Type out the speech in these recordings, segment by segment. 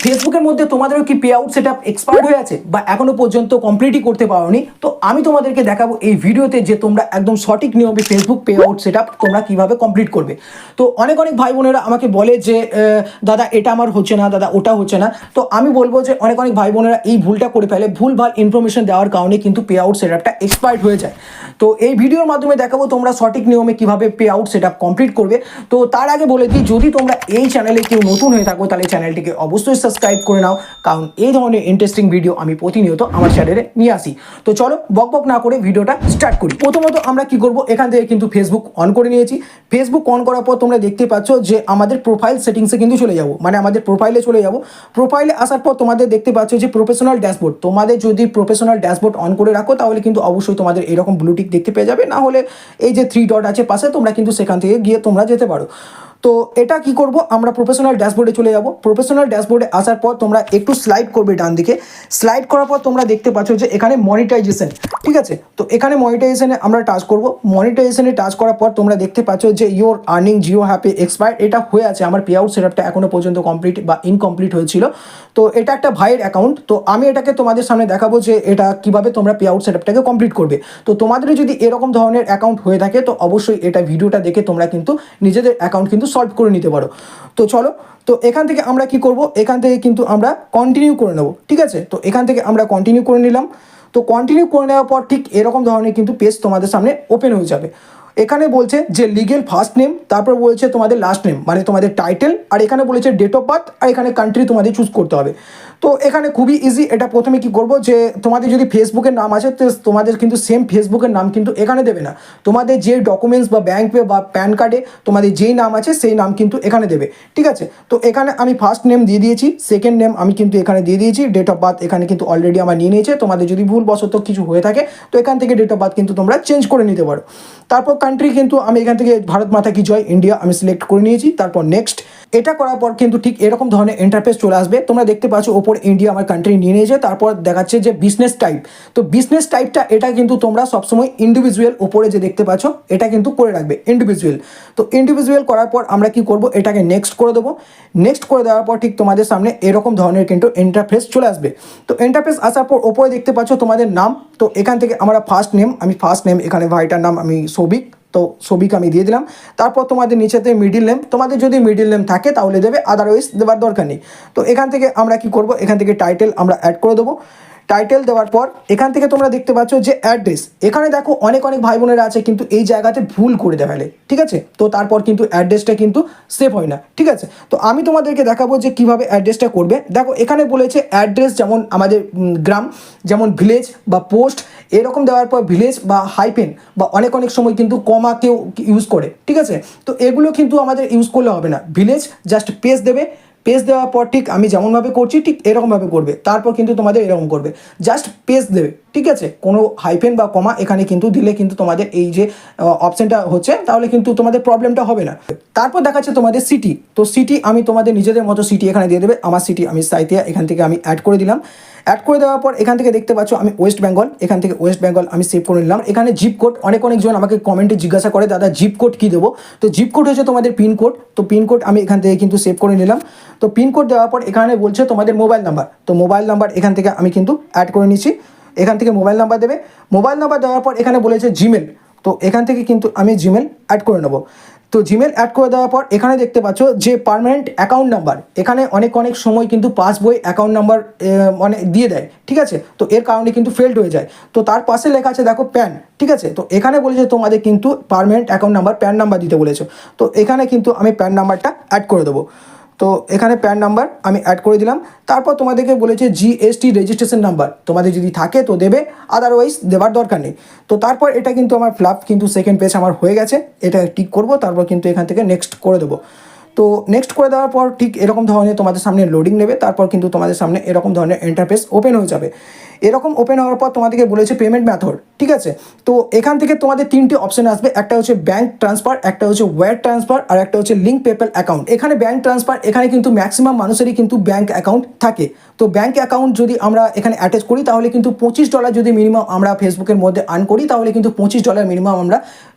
ফেসবুকের মধ্যে তোমাদেরও কি পে আউট সেটআপ এক্সপায়ার্ড হয়ে আছে বা এখনো পর্যন্ত কমপ্লিটই করতে পারোনি, তো আমি তোমাদেরকে দেখাবো এই ভিডিওতে যে তোমরা একদম সঠিক নিয়মে ফেসবুক পে আউট সেটআপ তোমরা কিভাবে কমপ্লিট করবে। তো অনেক ভাই বোনেরা আমাকে বলে যে দাদা এটা আমার হচ্ছে না, দাদা ওটা হচ্ছে না। তো আমি বলবো যে অনেক ভাই বোনেরা এই ভুলটা করে ফেলে, ভুলভাল ইনফরমেশন দেওয়ার কারণে কিন্তু পে আউট সেটআপটা এক্সপায়ার্ড হয়ে যায়। তো এই ভিডিওর মাধ্যমে দেখাবো তোমরা সঠিক নিয়মে কিভাবে পে আউট সেটআপ কমপ্লিট করবে। তো তার আগে বলে দিই, যদি তোমরা এই চ্যানেলে কেউ নতুন হয়ে থাকো তাহলে চ্যানেলটিকে অবশ্যই সাবস্ক্রাইব করে নাও, কারণ এই ধরনের ইন্টারেস্টিং ভিডিও আমি প্রতিনিয়ত আমার চ্যানেলে নিয়ে আসি। তো চলো বক না করে ভিডিওটা স্টার্ট করি। প্রথমত আমরা কি করব, এখান থেকে কিন্তু ফেসবুক অন করে নিয়েছি। ফেসবুক অন করার পর তোমরা দেখতে পাচ্ছ যে আমাদের প্রোফাইল সেটিংসে কিন্তু চলে যাব, মানে আমাদের প্রোফাইলে চলে যাব। প্রোফাইলে আসার পর তোমাদের দেখতে পাচ্ছ যে প্রফেশনাল ড্যাশবোর্ড। তোমাদের যদি প্রফেশনাল ড্যাশবোর্ড অন করে রাখো তাহলে কিন্তু অবশ্যই তোমাদের এরকম ব্লুটিক দেখতে পেয়ে যাবে, না হলে এই যে 3 ডট আছে পাশে তোমরা কিন্তু সেখান থেকে গিয়ে তোমরা যেতে পারো। তো এটা কি করব, আমরা প্রফেশনাল ড্যাশবোর্ডে চলে যাব। প্রফেশনাল ড্যাশবোর্ডে আসার পর তোমরা একটু স্লাইড করবে ডান দিকে। স্লাইড করার পর তোমরা দেখতে পাচ্ছ যে এখানে মনিটাইজেশন, ঠিক আছে। তো এখানে মনিটাইজেশনে আমরা টাচ করব। মনিটাইজেশনে টাচ করার পর তোমরা দেখতে পাচ্ছ যে ইওর আর্নিং জিও হ্যাপে এক্সপায়ার্ড, এটা হয়ে আছে। আমার পে আউট সেটআপটা এখনো পর্যন্ত কমপ্লিট বা ইনকমপ্লিট হয়েছিল। তো এটা একটা ভাইয়ের অ্যাকাউন্ট, তো আমি এটাকে তোমাদের সামনে দেখাবো যে এটা কিভাবে তোমরা পে আউট সেটআপটাকে কমপ্লিট করবে। তো তোমাদের যদি এরকম ধরনের অ্যাকাউন্ট হয়ে থাকে তো অবশ্যই এটা ভিডিওটা দেখে তোমরা কিন্তু নিজেদের অ্যাকাউন্ট কিন্তু সলভ করে নিতে পারো। তো চলো, তো এখান থেকে আমরা কি করব, এখান থেকে কিন্তু আমরা কন্টিনিউ করে নেব, ঠিক আছে। তো এখান থেকে আমরা কন্টিনিউ করে নিলাম। তো কন্টিনিউ করে নেওয়ার পর ঠিক এরকম ধরনের কিন্তু পেজ তোমাদের সামনে ওপেন হয়ে যাবে। এখানে বলছে যে লিগেল ফার্স্ট নেম, তারপর বলছে তোমাদের লাস্ট নেম মানে তোমাদের টাইটেল, আর এখানে বলেছে ডেট অফ বার্থ, আর এখানে কান্ট্রি তোমাদের চুজ করতে হবে। তো এখানে খুবই ইজি। এটা প্রথমে কি করব, যে তোমাদের যদি ফেসবুকের নাম আছে তো তোমাদের কিন্তু সেম ফেসবুকের নাম কিন্তু এখানে দেবে না। তোমাদের যে ডকুমেন্টস বা ব্যাঙ্ক পে বা প্যান কার্ডে তোমাদের যেই নাম আছে সেই নাম কিন্তু এখানে দেবে, ঠিক আছে। তো এখানে আমি ফার্স্ট নেম দিয়ে দিয়েছি, সেকেন্ড নেম আমি কিন্তু এখানে দিয়ে দিয়েছি, ডেট অফ বার্থ এখানে কিন্তু অলরেডি আমার নিয়ে নিয়েছে। তোমাদের যদি ভুলবশত কিছু হয়ে থাকে তো এখান থেকে ডেট অফ বার্থ কিন্তু তোমরা চেঞ্জ করে নিতে পারো। তারপর কান্ট্রি কিন্তু আমি এখান থেকে ভারত মাতা কি জয় ইন্ডিয়া আমি সিলেক্ট করে নিয়েছি। তারপর নেক্সট। এটা করার পর কিন্তু ঠিক এরকম ধরনের ইন্টারফেস চলে আসবে। তোমরা দেখতে পাচ্ছ ওপর ইন্ডিয়া আমার কান্ট্রি নিয়ে নিয়েছে। তারপর দেখাচ্ছে যে বিজনেস টাইপ। তো বিজনেস টাইপটা এটা কিন্তু তোমরা সবসময় ইন্ডিভিজুয়াল ওপরে যে দেখতে পাচ্ছ এটা কিন্তু করে রাখবে ইন্ডিভিজুয়াল। তো ইন্ডিভিজুয়াল করার পর আমরা কি করব, এটাকে নেক্সট করে দেবো। নেক্সট করে দেওয়ার পর ঠিক তোমাদের সামনে এরকম ধরনের কিন্তু ইন্টারফেস চলে আসবে। তো ইন্টারফেস আসার পর ওপরে দেখতে পাচ্ছ তোমাদের নাম। তো এখান থেকে আমরা ফার্স্ট নেম, আমি ফার্স্ট নেম এখানে ভাইটার নাম আমি সৌভিক, তো সবিক আমি দিয়ে দিলাম। তারপর তোমাদের নিচেতে মিডিল নেম, তোমাদের যদি মিডিল নেম থাকে তাহলে দেবে, আদারওয়াইজ দেওয়ার দরকার নেই। তো এখান থেকে আমরা কি করব, এখান থেকে টাইটেল আমরা অ্যাড করে দেবো। টাইটেল দেওয়ার পর এখান থেকে তোমরা দেখতে পাচ্ছ যে অ্যাড্রেস। এখানে দেখো অনেক ভাই বোনেরা আছে কিন্তু এই জায়গাতে ভুল করে ফেলে, ঠিক আছে। তো তারপর কিন্তু অ্যাড্রেসটা কিন্তু সেভ হয় না, ঠিক আছে। তো আমি তোমাদেরকে দেখাবো যে কিভাবে অ্যাড্রেসটা করবে। দেখো এখানে বলেছে অ্যাড্রেস যেমন আমাদের গ্রাম, যেমন ভিলেজ বা পোস্ট এরকম দেওয়ার পর ভিলেজ বা হাইপেন বা অনেক সময় কিন্তু কমাকেও ইউজ করে, ঠিক আছে। তো এগুলো কিন্তু আমাদের ইউজ করলে হবে না। ভিলেজ জাস্ট পেজ দেবে, পেজ দেওয়ার পর ঠিক আমি যেমনভাবে করছি ঠিক এরকমভাবে করবে। তারপর কিন্তু তোমাদের এরকম করবে, জাস্ট পেজ দেবে, ঠিক আছে। কোনো হাইফেন বা কমা এখানে কিন্তু দিলে কিন্তু তোমাদের এই যে অপশানটা হচ্ছে তাহলে কিন্তু তোমাদের প্রবলেমটা হবে না। তারপর দেখাচ্ছে তোমাদের সিটি। তো সিটি আমি তোমাদের নিজেদের মতো সিটি এখানে দিয়ে দেবে। আমার সিটি আমি সাইতিয়া এখান থেকে আমি অ্যাড করে দিলাম। অ্যাড করে দেওয়ার পর এখান থেকে দেখতে পাচ্ছ আমি ওয়েস্ট বেঙ্গল, এখান থেকে ওয়েস্ট বেঙ্গল আমি সেভ করে নিলাম। এখানে জিপ কোড অনেকজন আমাকে কমেন্টে জিজ্ঞাসা করে দাদা জিপ কোড কী দেবো। তো জিপ কোড হচ্ছে তোমাদের পিনকোড। তো পিনকোড আমি এখান থেকে কিন্তু সেভ করে নিলাম। তো পিনকোড দেওয়ার পর এখানে বলছে তোমাদের মোবাইল নাম্বার। তো মোবাইল নাম্বার এখান থেকে আমি কিন্তু অ্যাড করে নিচ্ছি। এখান থেকে মোবাইল নাম্বার দেবে। মোবাইল নাম্বার দেওয়ার পর এখানে বলেছে জিমেল। তো এখান থেকে কিন্তু আমি জিমেল অ্যাড করে নেবো। তো জিমেল অ্যাড করে দেওয়ার পর এখানে দেখতে পাচ্ছ যে পার্মানেন্ট অ্যাকাউন্ট নাম্বার। এখানে অনেক সময় কিন্তু পাসবই অ্যাকাউন্ট নাম্বার মানে দিয়ে দেয়, ঠিক আছে। তো এর কারণে কিন্তু ফেল্ড হয়ে যায়। তো তার পাশে লেখা আছে দেখো প্যান, ঠিক আছে। তো এখানে বলেছে তোমাদের কিন্তু permanent account number pan number দিতে বলেছে। তো এখানে কিন্তু আমি প্যান নাম্বারটা অ্যাড করে দেবো। তো এখানে প্যান নাম্বার আমি অ্যাড করে দিলাম। তারপর তোমাদেরকে বলেছে জিএসটি রেজিস্ট্রেশন নাম্বার, তোমাদের যদি থাকে তো দেবে, আদারওয়াইজ দেওয়ার দরকার নেই। তো তারপর এটা কিন্তু আমার ফ্লাপ কিন্তু সেকেন্ড পেজ আমার হয়ে গেছে। এটা টিক করব, তারপর কিন্তু এখান থেকে নেক্সট করে দেবো। তো নেক্সট করে দেওয়ার পর ঠিক এরকম ধরনের তোমাদের সামনে লোডিং নেবে। তারপর কিন্তু তোমাদের সামনে এরকম ধরনের ইন্টারফেস ওপেন হয়ে যাবে। এরকম ওপেন হওয়ার পর তোমাদেরকে বলেছে পেমেন্ট মেথড, ঠিক আছে। তো এখান থেকে তোমাদের তিনটি অপশন আসবে, একটা হচ্ছে ব্যাঙ্ক ট্রান্সফার, একটা হচ্ছে ওয়্যার ট্রান্সফার, আর একটা হচ্ছে লিঙ্ক পেপ্যাল অ্যাকাউন্ট। এখানে ব্যাঙ্ক ট্রান্সফার, এখানে কিন্তু ম্যাক্সিমাম মানুষেরই কিন্তু ব্যাঙ্ক অ্যাকাউন্ট থাকে। তো ব্যাঙ্ক অ্যাকাউন্ট যদি আমরা এখানে অ্যাটাচ করি তাহলে কিন্তু $25 যদি মিনিমাম আমরা ফেসবুকের মধ্যে আর্ন করি তাহলে কিন্তু $25 মিনিমাম আমরা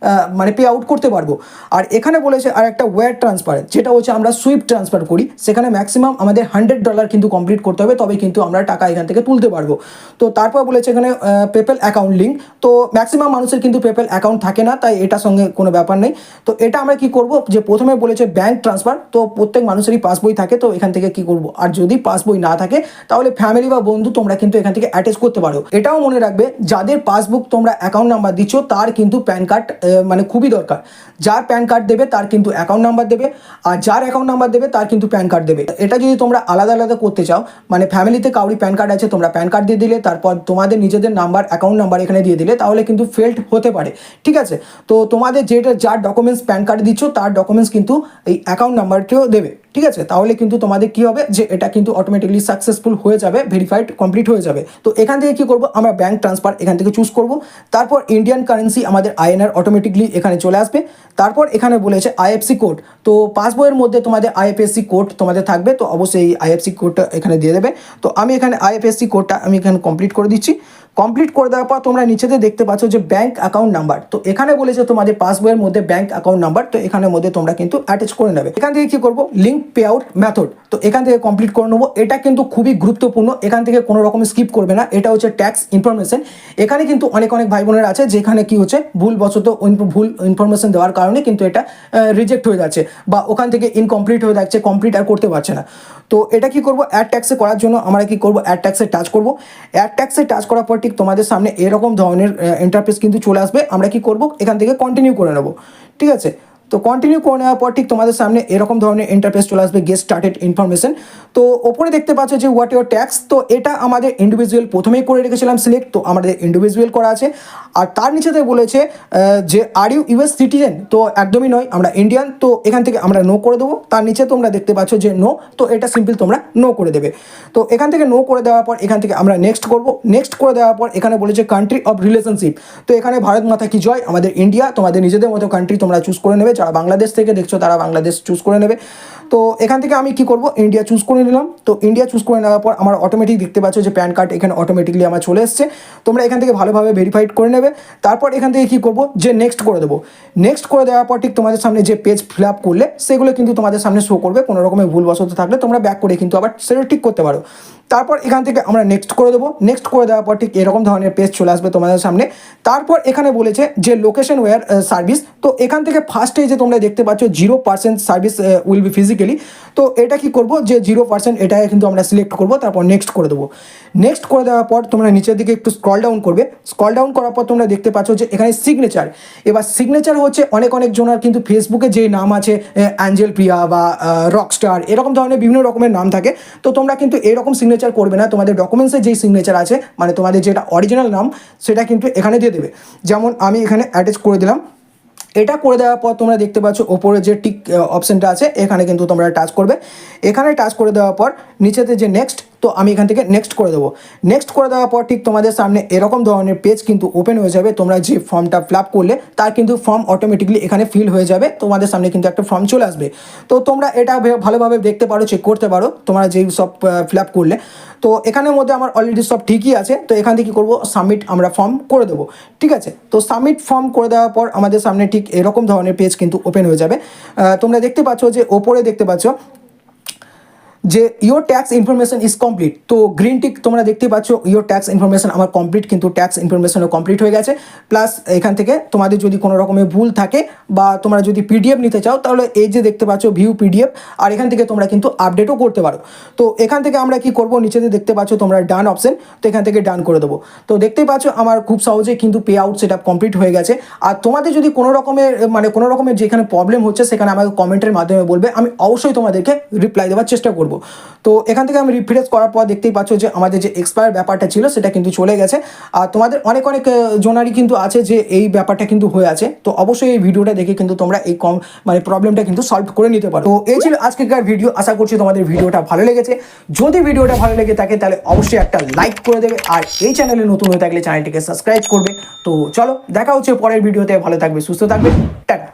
মানে পে আউট করতে পারবো। আর এখানে বলেছে আর একটা ওয়্যার ট্রান্সফার, যেটা হচ্ছে আমরা সুইফট ট্রান্সফার করি, সেখানে ম্যাক্সিমাম আমাদের $100 কিন্তু কমপ্লিট করতে হবে, তবে কিন্তু আমরা টাকা এখান থেকে তুলতে পারবো। তো তারপর বলেছে এখানে পেপ্যাল অ্যাকাউন্ট লিঙ্ক, তো ম্যাক্সিমাম মানুষের কিন্তু পেপ্যাল অ্যাকাউন্ট থাকে না, তাই এটার সঙ্গে কোনো ব্যাপার নেই। তো এটা আমরা কি করব, যে প্রথমে বলেছে ব্যাঙ্ক ট্রান্সফার, তো প্রত্যেক মানুষেরই পাসবই থাকে, তো এখান থেকে কি করব, আর যদি পাসবই না থাকে তাহলে ফ্যামিলি বা বন্ধু তোমরা কিন্তু এখান থেকে অ্যাটাচ করতে পারো। এটাও মনে রাখবে যাদের পাসবুক তোমরা অ্যাকাউন্ট নাম্বার দিচ্ছ তার কিন্তু প্যান কার্ড মানে খুবই দরকার। যার প্যান কার্ড দেবে তার কিন্তু অ্যাকাউন্ট নাম্বার দেবে, আর যার অ্যাকাউন্ট নাম্বার দেবে তার কিন্তু প্যান কার্ড দেবে। এটা যদি তোমরা আলাদা আলাদা করতে চাও, মানে ফ্যামিলিতে কাউরি প্যান কার্ড আছে, তোমরা প্যান কার্ড দিয়ে দিলে, তারপর তোমাদের নিজেদের নাম্বার অ্যাকাউন্ট নাম্বার এখানে দিয়ে দিলে, তাহলে কিন্তু ফেল্ড হতে পারে, ঠিক আছে। তো তোমাদের যেটা যার ডকুমেন্টস প্যান কার্ড দিচ্ছ তার ডকুমেন্টস কিন্তু এই অ্যাকাউন্ট নাম্বারটিও দেবে, ঠিক আছে। তাহলে কিন্তু তোমাদের কি হবে, যে এটা কিন্তু অটোমেটিকলি সাকসেসফুল হয়ে যাবে, ভেরিফাইড কমপ্লিট হয়ে যাবে। তো এখান থেকে কি করব, আমরা ব্যাঙ্ক ট্রান্সফার এখান থেকে চুজ করব, তারপর ইন্ডিয়ান কারেন্সি আমাদের INR অটোমেটিকলি এখানে চলে আসবে। তারপর এখানে বলেছে IFSC কোড, তো পাসবইয়ের মধ্যে তোমাদের IFSC কোড তোমাদের থাকবে, তো অবশ্যই এই IFSC কোডটা এখানে দিয়ে দেবে। তো আমি এখানে IFSC কোডটা আমি এখানে কমপ্লিট করে দিচ্ছি। কমপ্লিট করে দেওয়ার পর তোমরা নিচেতে দেখতে পাচ্ছ যে ব্যাঙ্ক অ্যাকাউন্ট নাম্বার, তো এখানে বলেছে তোমাদের পাসবইয়ের মধ্যে ব্যাঙ্ক অ্যাকাউন্ট নাম্বার, তো এখানের মধ্যে তোমরা কিন্তু অ্যাটাচ করে নেবে। এখান থেকে কি করব, লিঙ্ক পে আউট মেথড, তো এখান থেকে কমপ্লিট করে নেবো। এটা কিন্তু খুবই গুরুত্বপূর্ণ, এখান থেকে কোনো রকম স্কিপ করবে না। এটা হচ্ছে ট্যাক্স ইনফরমেশন। এখানে কিন্তু অনেক ভাই বোনেরা আছে যেখানে কি হচ্ছে, ভুলবশত ভুল ইনফরমেশন দেওয়ার কারণে কিন্তু এটা রিজেক্ট হয়ে যাচ্ছে, বা ওখান থেকে ইনকমপ্লিট হয়ে যাচ্ছে, কমপ্লিট আর করতে পারছে না। তো এটা কি করব, অ্যাড ট্যাক্সে করার জন্য আমরা কি করব, অ্যাড ট্যাক্সে টাচ করব। অ্যাড ট্যাক্সে টাচ করার পর ঠিক তোমাদের সামনে এরকম ধরনের ইন্টারফেস কিন্তু চলে আসবে। আমরা কি করব, এখান থেকে কন্টিনিউ করে নেব, ঠিক আছে। তো কন্টিনিউ করে নেওয়ার পর ঠিক তোমাদের সামনে এরকম ধরনের ইন্টারফেস চলে আসবে, গেট স্টার্টেড ইনফরমেশন। তো ওপরে দেখতে পাচ্ছ যে হোয়াট ইউর ট্যাক্স, তো এটা আমাদের ইন্ডিভিজুয়াল প্রথমেই করে রেখেছিলাম সিলেক্ট, তো আমাদের ইন্ডিভিজুয়াল করা আছে। আর তার নিচেতে বলেছে যে আর ইউ US সিটিজেন, তো একদমই নয়, আমরা ইন্ডিয়ান, তো এখান থেকে আমরা নো করে দেবো। তার নিচে তোমরা দেখতে পাচ্ছ যে নো, তো এটা সিম্পল তোমরা নো করে দেবে। তো এখান থেকে নো করে দেওয়ার পর এখান থেকে আমরা নেক্সট করব। নেক্সট করে দেওয়ার পর এখানে বলেছে কান্ট্রি অফ রিলেশনশিপ, তো এখানে ভারত মাতা কি জয়, আমাদের ইন্ডিয়া, তোমাদের নিজেদের মতো কান্ট্রি তোমরা চুজ করে নেবে। যারা বাংলাদেশ থেকে দেখছো তারা বাংলাদেশ চুজ করে নেবে। তো এখান থেকে আমি কি করব, ইন্ডিয়া চুজ করে নিলাম। তো ইন্ডিয়া চুজ করে নেওয়ার পর আমার অটোমেটিক দেখতে পাচ্ছ যে প্যান কার্ড এখানে অটোমেটিকলি আমার চলে এসছে। তোমরা এখান থেকে ভালোভাবে ভেরিফাইড করে নেবে। তারপর এখান থেকে কি করব, যে নেক্সট করে দেবো। নেক্সট করে দেওয়ার পর ঠিক তোমাদের সামনে যে পেজ ফিল আপ করলে সেগুলো কিন্তু তোমাদের সামনে শো করবে। কোনো রকমের ভুলবশত থাকলে তোমরা ব্যাক করে কিন্তু আবার সেটা ঠিক করতে পারো। তারপর এখান থেকে আমরা নেক্সট করে দেবো। নেক্সট করে দেওয়ার পর ঠিক এরকম ধরনের পেজ চলে আসবে তোমাদের সামনে। তারপর এখানে বলেছে যে লোকেশন ওয়্যার সার্ভিস, তো এখান থেকে ফার্স্টে যে তোমরা দেখতে পাচ্ছ 0% সার্ভিস উইল বি ফিজিক্যালি, তো এটা কি করব, যে 0% এটাকে কিন্তু আমরা সিলেক্ট করব, তারপর নেক্সট করে দেবো। নেক্সট করে দেওয়ার পর তোমরা নিচের দিকে একটু স্ক্রল ডাউন করবে। স্ক্রল ডাউন করার পর তোমরা দেখতে পাচ্ছ যে এখানে সিগনেচার। এবার সিগনেচার হচ্ছে অনেক জনের কিন্তু ফেসবুকে যে নাম আছে অ্যাঞ্জেল প্রিয়া বা রকস্টার, এরকম ধরনের বিভিন্ন রকমের নাম থাকে। তো তোমরা কিন্তু এরকম সিগনেচার করবে না, তোমাদের ডকুমেন্টসে যেই সিগনেচার আছে, মানে তোমাদের যেটা অরিজিনাল নাম সেটা কিন্তু এখানে দিয়ে দেবে। যেমন আমি এখানে অ্যাটাচ করে দিলাম। এটা করে দেওয়ার পর তোমরা দেখতে পাচ্ছ ওপরে যে টিক অপশানটা আছে এখানে কিন্তু তোমরা টাচ করবে। এখানে টাচ করে দেওয়ার পর নিচেতে যে নেক্সট, তো আমি এখান থেকে নেক্সট করে দেবো। নেক্সট করে দেওয়ার পর ঠিক তোমাদের সামনে এরকম ধরনের পেজ কিন্তু ওপেন হয়ে যাবে। তোমরা যে ফর্মটা ফিল আপ করলে তার কিন্তু ফর্ম অটোমেটিকলি এখানে ফিল হয়ে যাবে, তোমাদের সামনে কিন্তু একটা ফর্ম চলে আসবে। তো তোমরা এটা ভালোভাবে দেখতে পারো, চেক করতে পারো তোমরা যেই সব ফিল আপ করলে। তো এখানের মধ্যে আমার অলরেডি সব ঠিকই আছে। তো এখান থেকে কী করবো, সাবমিট আমরা ফর্ম করে দেবো, ঠিক আছে। তো সাবমিট ফর্ম করে দেওয়ার পর আমাদের সামনে ঠিক এরকম ধরনের পেজ কিন্তু ওপেন হয়ে যাবে। তোমরা দেখতে পাচ্ছ যে ওপরে দেখতে পাচ্ছ যে your tax information is complete, তো গ্রিন টিক তোমরা দেখতে পাচ্ছ ইয়োর ট্যাক্স ইনফরমেশন আমার কমপ্লিট, কিন্তু ট্যাক্স ইনফরমেশনও কমপ্লিট হয়ে গেছে। প্লাস এখান থেকে তোমাদের যদি কোনো রকমের ভুল থাকে বা তোমরা যদি পিডিএফ নিতে চাও তাহলে এই যে দেখতে পাচ্ছ ভিউ পিডিএফ, আর এখান থেকে তোমরা কিন্তু আপডেটও করতে পারো। তো এখান থেকে আমরা কি করব, নিচেতে দেখতে পাচ্ছ তোমরা ডান অপশন, তো এখান থেকে ডান করে দেবো। তো দেখতেই পাচ্ছ আমার খুব সহজে কিন্তু pay out set up complete হয়ে গেছে। আর তোমাদের যদি কোনো রকমের যেখানে প্রবলেম হচ্ছে সেখানে আমাকে কমেন্টের মাধ্যমে বলবে, আমি অবশ্যই তোমাদেরকে রিপ্লাই দেওয়ার চেষ্টা করব। করব। তো এখান থেকে আমি রিফ্রেশ করার পর দেখতেই পাচ্ছ যে আমাদের যে এক্সপায়ার ব্যাপারটা ছিল সেটা কিন্তু চলে গেছে। আর তোমাদের অনেক জনারই কিন্তু আছে যে এই ব্যাপারটা কিন্তু হয়ে আছে। তো অবশ্যই এই ভিডিওটা দেখে কিন্তু তোমরা এই মানে প্রবলেমটা কিন্তু সলভ করে নিতে পারো। তো এই ছিল আজকের ভিডিও। আশা করছি তোমাদের ভিডিওটা ভালো লেগেছে। যদি ভিডিওটা ভালো লেগে থাকে তাহলে অবশ্যই একটা লাইক করে দেবে, আর এই চ্যানেলে নতুন হয়ে থাকলে চ্যানেলটিকে সাবস্ক্রাইব করবে। তো চলো দেখা হচ্ছে পরের ভিডিওতে। ভালো থাকবে, সুস্থ থাকবে, টাটা।